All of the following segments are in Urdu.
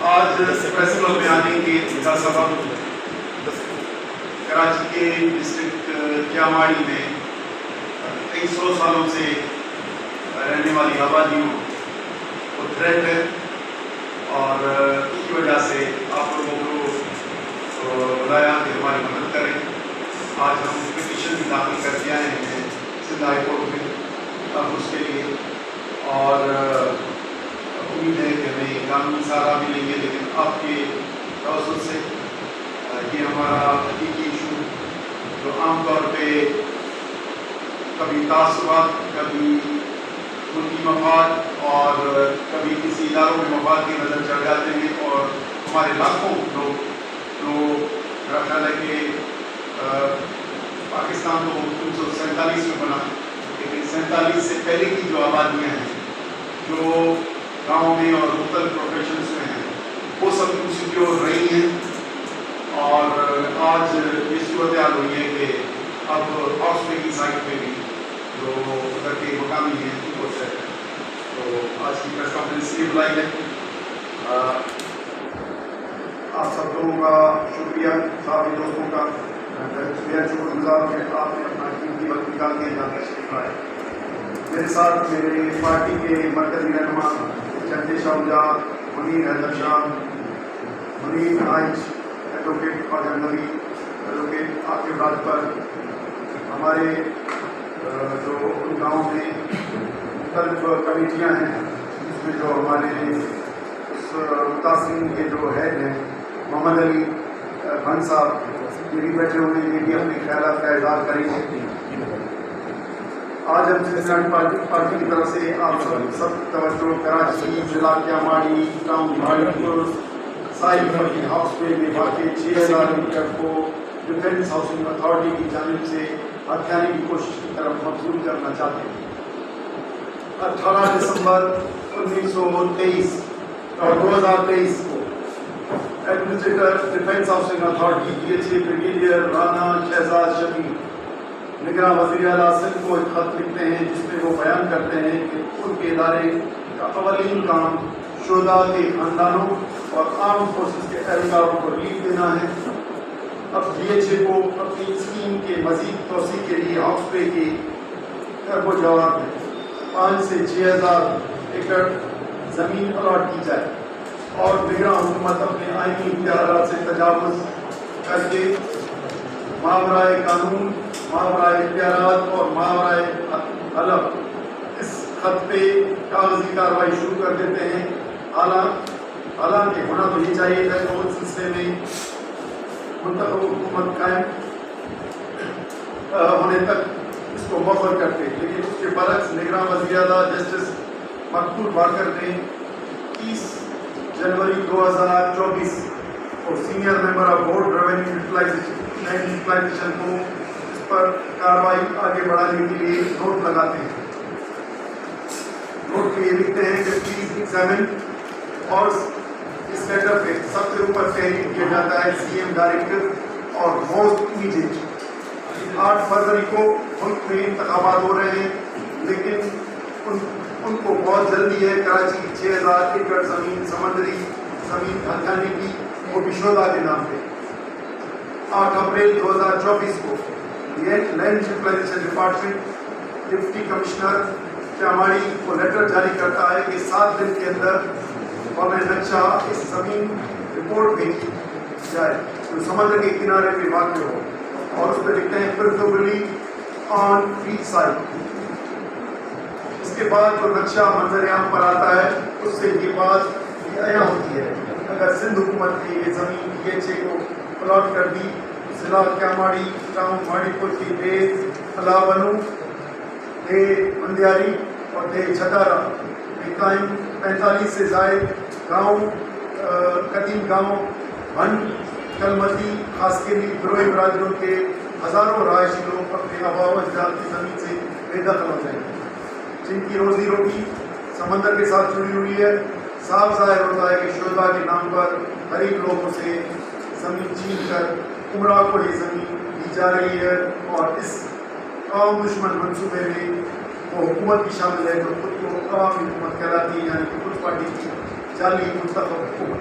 آج پریس کلب میں آنے کا سبب کراچی کے ڈسٹرکٹ کیاماڑی میں 2300 سالوں سے رہنے والی آبادیوں کو تھریٹ ہے، اور اس کی وجہ سے آپ لوگوں کو بلایا کہ ہماری مدد کریں۔ آج ہم پٹیشن بھی داخل کر کے آئے ہیں سندھ ہائی کورٹ میں اس کے لیے، اور امید ہے کہ ہمیں قانونی سہارا ملیں گے، لیکن آپ کے توسط سے یہ ہمارا حقیقی ایشو جو عام طور پہ کبھی تعصبات، کبھی ملکی مفاد اور کبھی کسی اداروں میں مفاد کی نظر چڑھ جاتے ہیں، اور ہمارے لاکھوں لوگ جو میرا خیال ہے کہ پاکستان تو 1947 میں بنا، لیکن 47 سے پہلے کی جو آبادیاں ہیں جو گاؤں میں اور مختلف پروفیشنز میں ہیں وہ سب انسیکیور رہی ہیں، اور آج یہ صورتحال ہوئی ہے کہ اب ہاؤس وے کی سائٹ پہ بھی جو ادھر کے مقامی ہیں ان کو سیٹ ہے۔ تو آج کی پریس کانفرنس یہ بلائی ہے۔ آپ سب لوگوں کا شکریہ، صحافی دوستوں کا بے شکر گزار کہ آپ نے اپنا قیمتی وقت نکال کے یہاں تشریف لائے۔ میرے ساتھ میرے پارٹی کے مرکزی رہنما جنتے شاہجہ، منیر حیدر شاہ، منیر آئچ، ایڈوکیٹ خواجہ نبی، ایڈوکیٹ عاقب راجپر، ہمارے جو ان گاؤں میں مختلف کمیٹیاں ہیں جس میں جو ہمارے اس متاثرین کے جو ہیڈ ہیں محمد علی بھنگ صاحب، یہ بھی بیٹھے ہوئے ہیں، یہ بھی اپنے خیالات کا اظہار کریں گے۔ آج ہم سندھ پارٹی کی طرف سے آپ سب توجہ کراچی ضلع کیاماڑی ٹاؤن بھائی پور ساحل پٹی ہاؤس وے میں واقع 6000 ایکڑ کو ڈیفینس ہاؤسنگ اتھارٹی کی جانب سے ہتھیانے کی کوشش کی طرف مبذول کرنا چاہتے ہیں۔ 18 دسمبر 1923 اور 2023 کو administrator defence housing authority DHA brigadier Rana Shehzad Shafi نگراں وزیر اعلیٰ سندھ کو ایک خط لکھتے ہیں جس میں وہ بیان کرتے ہیں کہ ان کے ادارے کا اولین کام شہداء کے خاندانوں اور آرم فورسز کے اہلکاروں کو ریلیف دینا ہے۔ اب DHA کو اپنی اسکیم کے مزید توسیع کے لیے ہاؤس وے کے طرف و جواب میں 5 سے 6000 ایکڑ زمین الاٹ کی جائے، اور نگراں حکومت اپنے آئینی اختیارات سے تجاوز کر کے ماورائے قانون، ماورائے اختیارات اور ماورائے حلف اس خط پہ کاغذی کارروائی شروع کر دیتے ہیں۔ حالانکہ ہونا تو یہ چاہیے تھا کہ اس سلسلے میں منتخب حکومت قائم ہونے تک اس کو مؤخر کرتے، لیکن اس کے برعکس نگراں وزیر اعلیٰ جسٹس مقبول باقر نے 30 جنوری 2024 اور senior member of board revenue utilization کو اس پر کارروائی آگے بڑھانے کے لیے نوٹ لگاتے ہیں۔ نوٹ پہ یہ لکھتے ہیں کہ پلیز ایگزامن، اور اس لیٹر پہ سب سے اوپر تحریر کیا جاتا ہے CM ڈائریکٹر اور موسٹ امیڈیٹ۔ 8 فروری کو ملک میں انتخابات ہو رہے ہیں، لیکن ان کو بہت جلدی ہے کراچی کی 6000 ایکڑ زمین، سمندری زمین ہتھیانے کی، وہ بھی شہداء کے نام پہ۔ 8 اپریل 2024 کو land utilization department deputy commissioner Keamari کو لیٹر جاری کرتا ہے کہ 7 دن کے اندر نقشہ اس زمین رپورٹ بھیجی جائے جو سمندر کے کنارے پہ واقع ہو، اور اس پہ لکھتے ہیں پریفریبلی آن بیچ سائڈ۔ اس کے بعد جو نقشہ منظر عام پر آتا ہے اس سے یہ بات یہ عیاں ہوتی ہے، اگر سندھ حکومت نے یہ زمین DHA کو الاٹ کر دی، ضلع کیاماڑی ٹاؤن بھائی پور کی دے الاونو، دے مندیاری اور دے چھدارا میں قائم 45 سے زائد گاؤں، قدیم گاؤں بھن، کلمتی، خاصکلی گروہی برادروں کے ہزاروں رہائشی لوگ اپنے آباء و اجداد کی زمین سے بے دخل ہو جائیں گے، جن کی روزی روٹی سمندر کے ساتھ جڑی ہوئی ہے۔ صاف ظاہر ہوتا ہے کہ شہداء کے نام پر غریب لوگوں سے زمین چھین کر عمرہ کو یہ زمین دی جا رہی ہے، اور اس عوام دشمن منصوبے میں وہ حکومت بھی شامل ہے جو خود کو عوامی حکومت کہلاتی ہے، یعنی پیپلز پارٹی کی جعلی منتخب حکومت۔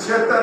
76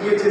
DHA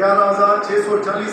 11,640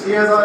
6,000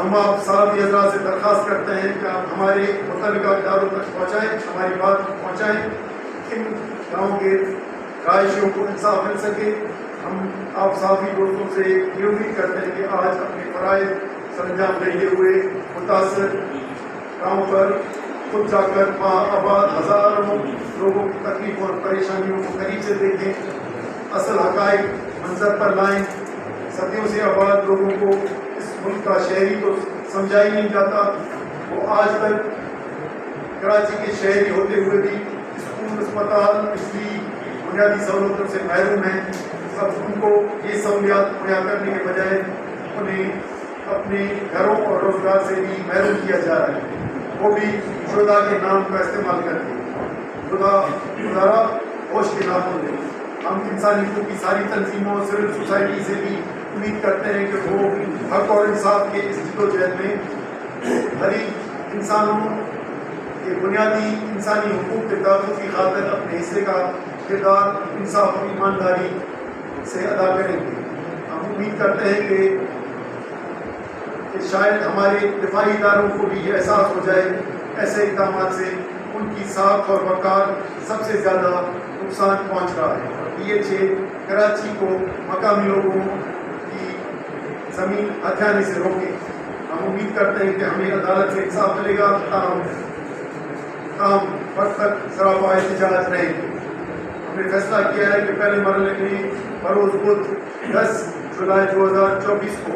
ہم آپ صحافی حضرات سے درخواست کرتے ہیں کہ آپ ہمارے متعلقہ اداروں تک پہنچائیں، ہماری بات پہنچائیں، ان گاؤں کے رہائشیوں کو انصاف مل سکے۔ ہم آپ صحافی دوستوں سے یہ امید کرتے ہیں کہ آج اپنے فرائض سر انجام دیتے ہوئے متاثر گاؤں پر خود جا کر وہاں آباد ہزاروں لوگوں کی تکلیفوں اور پریشانیوں کو قریب سے دیکھیں، اصل حقائق منظر پر لائیں۔ صدیوں سے آباد لوگوں کو اس ملک کا شہری تو سمجھا ہی نہیں جاتا، وہ آج تک کراچی کے شہری ہوتے ہوئے بھی اسکول، اسپتال، بجلی، بنیادی سہولتوں سے محروم ہیں۔ اب ان کو یہ سہولیات مہیا کرنے کے بجائے انہیں اپنے گھروں اور روزگار سے بھی محروم کیا جا رہا ہے، وہ بھی شہداء کے نام کا استعمال کرتے ہیں۔ خدا ہوش کے نام دے۔ ہم انسانی حقوق کی ساری تنظیموں، سول سوسائٹی سے بھی امید کرتے ہیں کہ وہ حق اور انصاف کے اس جدوجہد میں غریب انسانوں کے بنیادی انسانی حقوق کے تحفظ کی خاطر اپنے حصے کا کردار انصاف اور ایمانداری سے ادا کریں گے۔ ہم امید کرتے ہیں کہ شاید ہمارے دفاعی اداروں کو بھی یہ احساس ہو جائے ایسے اقدامات سے ان کی ساکھ اور وقار سب سے زیادہ نقصان پہنچ رہا ہے۔ PH کراچی کو مقامی لوگوں کی زمین ہتھیانے سے روکے۔ ہم امید کرتے ہیں کہ ہمیں عدالت سے انصاف ملے گا، تاہم وقت تک سراپا احتجاج رہے گی۔ ہم نے فیصلہ کیا ہے کہ پہلے مرحلے میں بروز بدھ 10 جولائی 2024 کو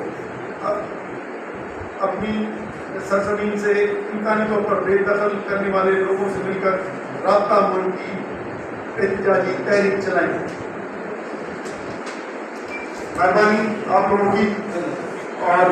اپنی سرزمین سے امکانی طور پر بے دخل کرنے والے لوگوں سے مل کر رابطہ ملک کی احتجاجی تحریک چلائیں۔ مہربانی آپ لوگوں کی۔ اور